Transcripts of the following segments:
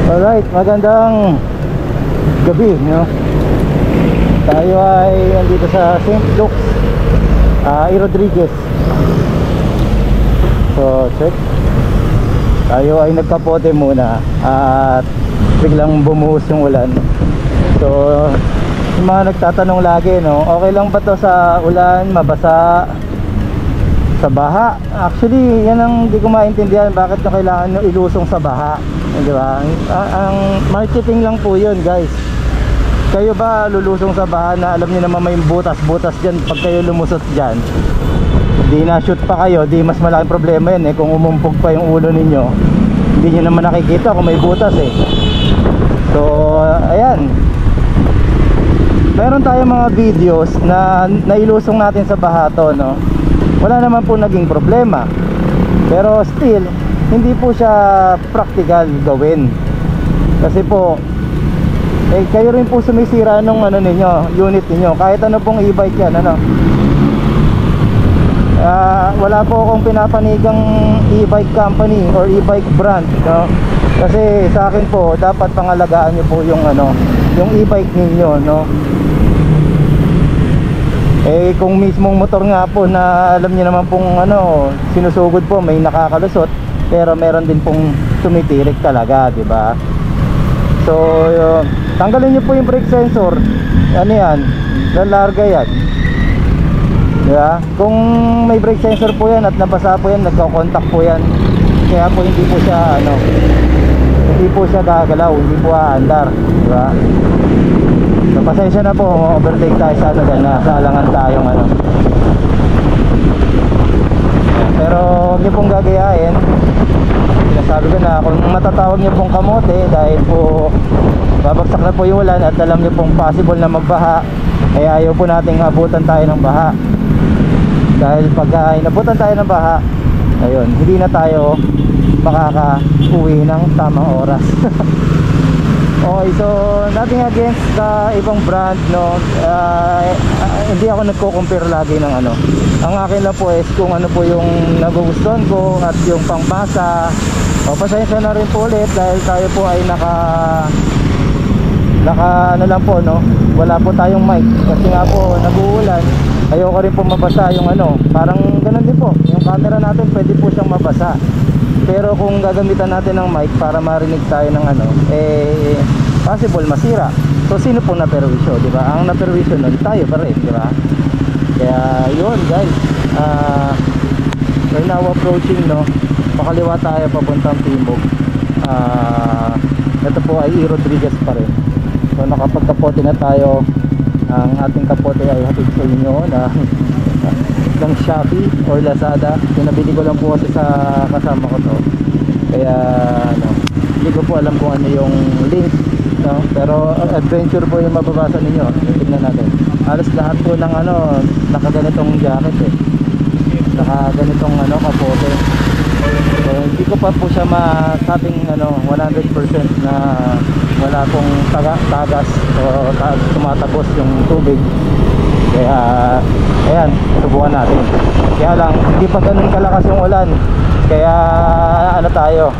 Alright, magandang gabi, no? Tayo ay andito sa St. Luke's, E. Rodriguez. So, check. Tayo ay nagkapote muna at biglang bumuhos yung ulan. So, yung mga nagtatanong lagi, no? Okay lang ba to sa ulan, mabasa, sa baha? Actually, yan ang hindi ko maintindihan, bakit na kailangan nyo ilusong sa baha, di ba? Ang marketing lang po yun, guys. Kayo ba lulusong sa baha na alam niyo naman may butas-butas dyan? Pag kayo lumusot dyan, di na shoot pa kayo, di mas malaking problema yun kung umumpog pa yung ulo ninyo, hindi nyo naman nakikita kung may butas So, ayan, meron tayong mga videos na nailusong natin sa baha to, no? Wala naman po naging problema, pero still hindi po siya practical gawin. Kasi po kayo rin po sumisira nung ninyo, unit niyo, kahit ano pong e-bike yan, wala po akong pinapanigang e-bike company or e-bike brand, no? Kasi sa akin po dapat pangalagaan niyo po yung yung e-bike ninyo, no? Kung mismong motor nga po na alam niyo naman pong sinusugod po, may nakakalusot, pero meron din pong tumitirik talaga, di ba? So, tanggalin niyo po yung brake sensor. Ano yan? Lalarga yan. Di ba? Kung may brake sensor po yan at nabasa po yan, nagko-contact po yan. Kaya po hindi po siya hindi po siya gagalaw, hindi po aandar, di ba? So, pasensya na po, overtake tayo sa nasa alangan tayong pero huwag niyo pong gagayain. Sinasabi ko na kung matatawag niyo pong kamote dahil po babagsak na po yung ulan at alam niyo pong possible na magbaha, ay ayaw po nating abutan tayo ng baha. Dahil pag inabutan tayo ng baha, ayun, hindi na tayo makaka-uwi ng tamang oras. Okay, so nothing against the ibang brand, no? Hindi ako nagko-compare lagi ng ang akin lang po is kung ano po yung nagugustuhan ko at yung pangmasa. Pasensya na rin po ulit dahil tayo po ay naka lang po, no? Wala po tayong mic kasi nga po nag-uulan. Ayoko rin po mabasa yung parang ganun din po yung camera natin, pwede po siyang mabasa. Pero kung gagamitan natin ng mic para marinig tayo ng possible masira. So sino pong naperwisyo, di ba? Ang naperwisyo nun tayo pa rin, di ba? Kaya yun, guys, we're now approaching, no? Pakaliwa tayo papuntang Timog. Ito po ay E. Rodriguez pa rin. So nakapagkapote na tayo. Ang ating kapote ay hatid sa inyo ng Shopee or Lazada. Pinabili ko lang po kasi sa kasama ko to. Kaya hindi ko po alam kung ano yung link, no? Pero adventure po yung mababasa ninyo. Tingnan natin. Halos lahat po ng nakaganitong jacket nakaganitong kapote. So hindi ko pa po siya masabing 100% na wala pong tagas o tumatagos yung tubig. Kaya ayan, subukan natin. Kaya lang hindi pa ganun kalakas yung ulan, kaya tayo,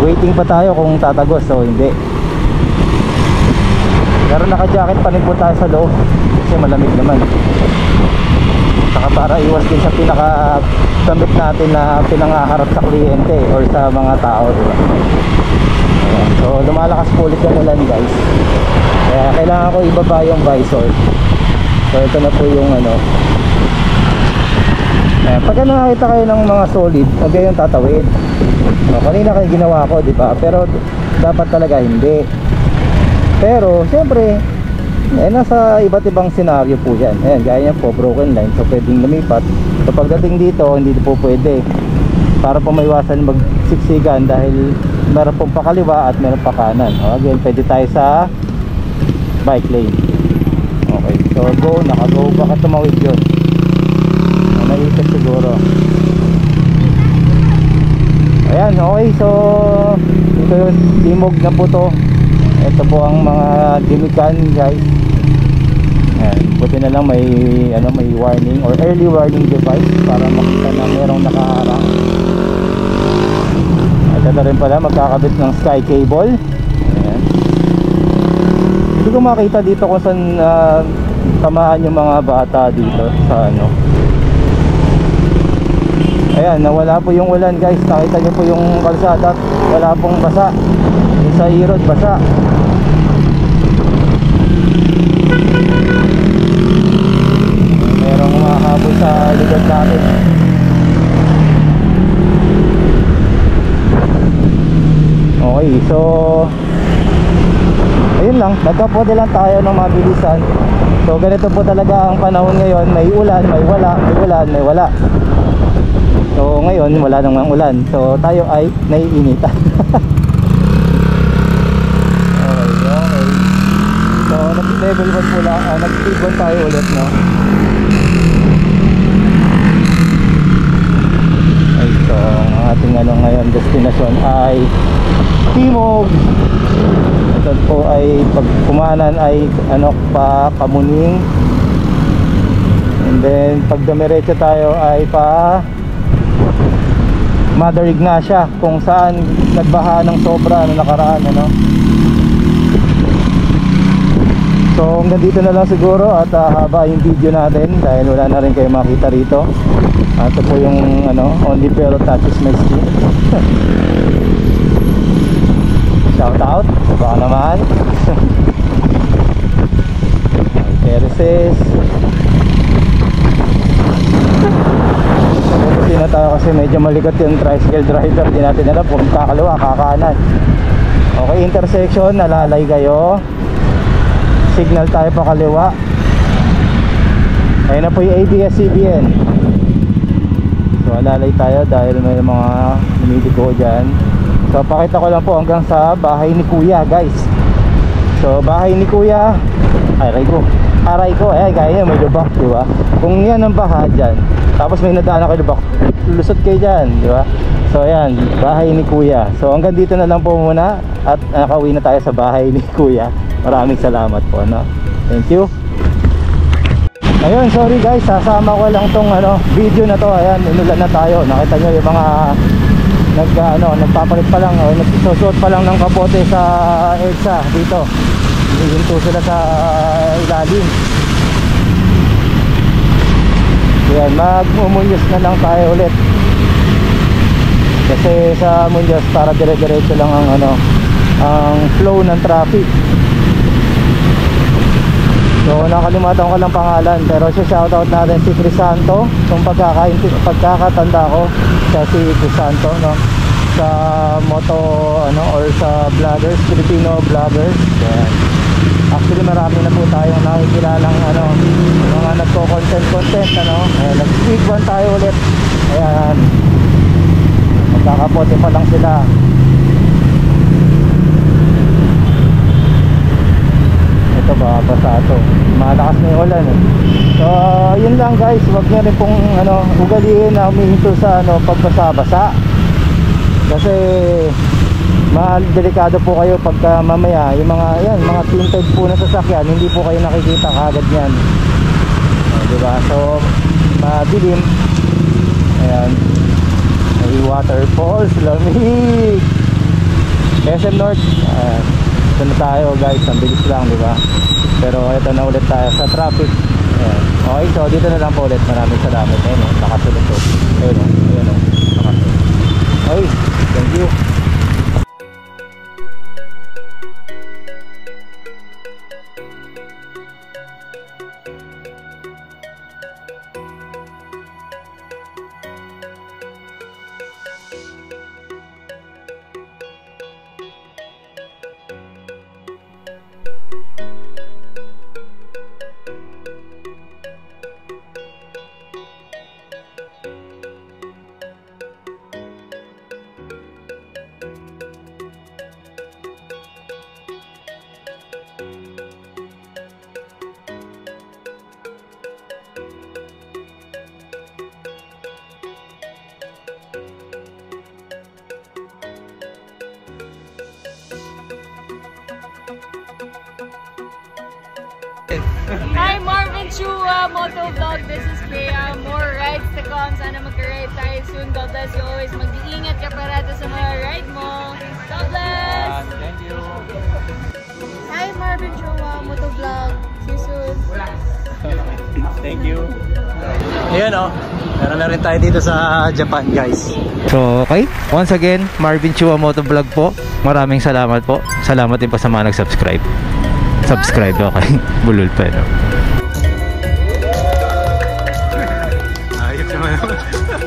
waiting pa tayo kung tatagos o hindi. Pero naka-jacket pa rin po tayo sa loob kasi malamig naman. Saka para iwas din sa pinaka-damit natin na pinangaharap sa kliyente or sa mga tao, diba? Ayan. So lumalakas po ulit yung ulan, guys. Kaya kailangan ko ibaba yung visor. So ito na po yung pagka nakakita kayo ng mga solid, huwag kayong tatawid. Kanina kayo ginawa ko, diba? Pero dapat talaga hindi. Pero siyempre nasa iba't ibang senaryo po yan. Ayan, gaya niya po, broken line, so pwedeng lumipat. So pagdating dito, hindi po pwede, para po maiwasan magsiksikan dahil meron pong pakaliwa at meron pa kanan. Again, pwede tayo sa bike lane. Okay, so go, naka-go. Bakit tumawid yun? Naisip siguro. Ayan, okay, so ito yung Timog na po to. Ito po ang mga gimikan, guys. Ayan, buti na lang may may warning or early warning device para makita na merong nakaharang. Ito rin pala magkakabit ng sky cable. Ayan. Hindi ko makita dito kung saan tamaan yung mga bata dito sa ano. Ayan, nawala po yung ulan guys. Nakita nyo po yung kalsada, wala pong basa. Yung sa irod basa. Merong humahabol sa likod natin. Okay, so ayun lang, nagkapote lang tayo ng mabilisan. So ganito po talaga ang panahon ngayon. May ulan, may wala, may ulan, may wala. So ngayon wala namang ulan. So tayo ay naiinitan. Okay. So nag-level 1 po lang, nag-speed 1 tayo ulit, no? Ay, so ang ating ano ngayon destination ay Timog. Ito po ay pag kumanan ay ano pa Kamuning. And then pag dumiretso tayo ay pa Mother Ignacia, kung saan nagbaha ng sobra na nakaraan, ano. So hanggang dito na lang siguro at haba yung video natin dahil wala na rin kayo makita rito. Ito po yung ano, only pero touches my skin. Shout out, baka naman. Terraces. Buti na tayo kasi medyo malikot yung tricycle driver. Di natin alam kung kakaliwa, kakanan. Okay, intersection, nalalay kayo. Signal tayo pa kaliwa. Ayun na po yung ABS-CBN. So alalay tayo dahil may mga lumiliko dyan. So pakita ko lang po hanggang sa bahay ni Kuya guys. So bahay ni Kuya, aray ko, gaya may lubak, diba? Kung yan ang baha dyan, tapos may nadaan kayo lubak, lusot kayo dyan, diba? So ayan, bahay ni Kuya. So hanggang dito na lang po muna. At nakauwi na tayo sa bahay ni Kuya. Maraming salamat po, no? Thank you. Ayun, sorry guys, sasama ko lang tong ano, video na to. Ayan, inulan na tayo. Nakita nyo yung mga nagpapalit pa lang o nagsusuot pa lang ng kapote sa EDSA dito. Hihinto sila sa ilalim. Ayan, mag-umunyos na lang tayo ulit. Kasi sa Muñoz para dire-diretso lang ang ano, ang flow ng traffic. So nakalimutan ko lang pangalan, pero si shoutout natin si Crisanto. Kung pagkakatanda ko, siya si Crisanto, no? Sa moto ano or sa vloggers, Filipino vloggers. Ayan. Actually marami na po tayong nakikilalang ano, mga nagko-content ano. Ayan, nag-speed 1 tayo ulit. Ayan. Magkakapote pa lang sila. Ito ba basa ito, malakas na yung ulan eh. So yun lang guys, wag nyo rin pong ano, ugaliin na humihinto sa ano, pagbasa-basa. Kasi delikado po kayo pagka mamaya yung mga yan, mga tinted po na sasakyan, hindi po kayo nakikita kagad yan. Diba? So madilim. Ayan, may waterfalls, lamig. SM North. Ito na tayo guys, ang bilis lang, diba? Pero ito na ulit tayo sa traffic. Ayan. Okay, so dito na lang po ulit. Maraming salamat. Ayun o, nakasunod to. Ayun o, nakasunod. Okay, thank you. Hi, Marvin Marvin Chua, Motovlog. This is Bea. More rides to come. Sana magka-ride tayo soon. God bless you always. Mag-iingat ka parata sa mga ride mo. God bless! Thank you. Hi, Marvin Chua, Motovlog. See you soon. Thank you. Ayan o, meron na rin tayo dito sa Japan guys. So okay, once again Marvin Chua Motovlog po. Maraming salamat po. Salamat din po sa mga nag-subscribe. Subscribe, okay. Bulol pa no. Ayos naman.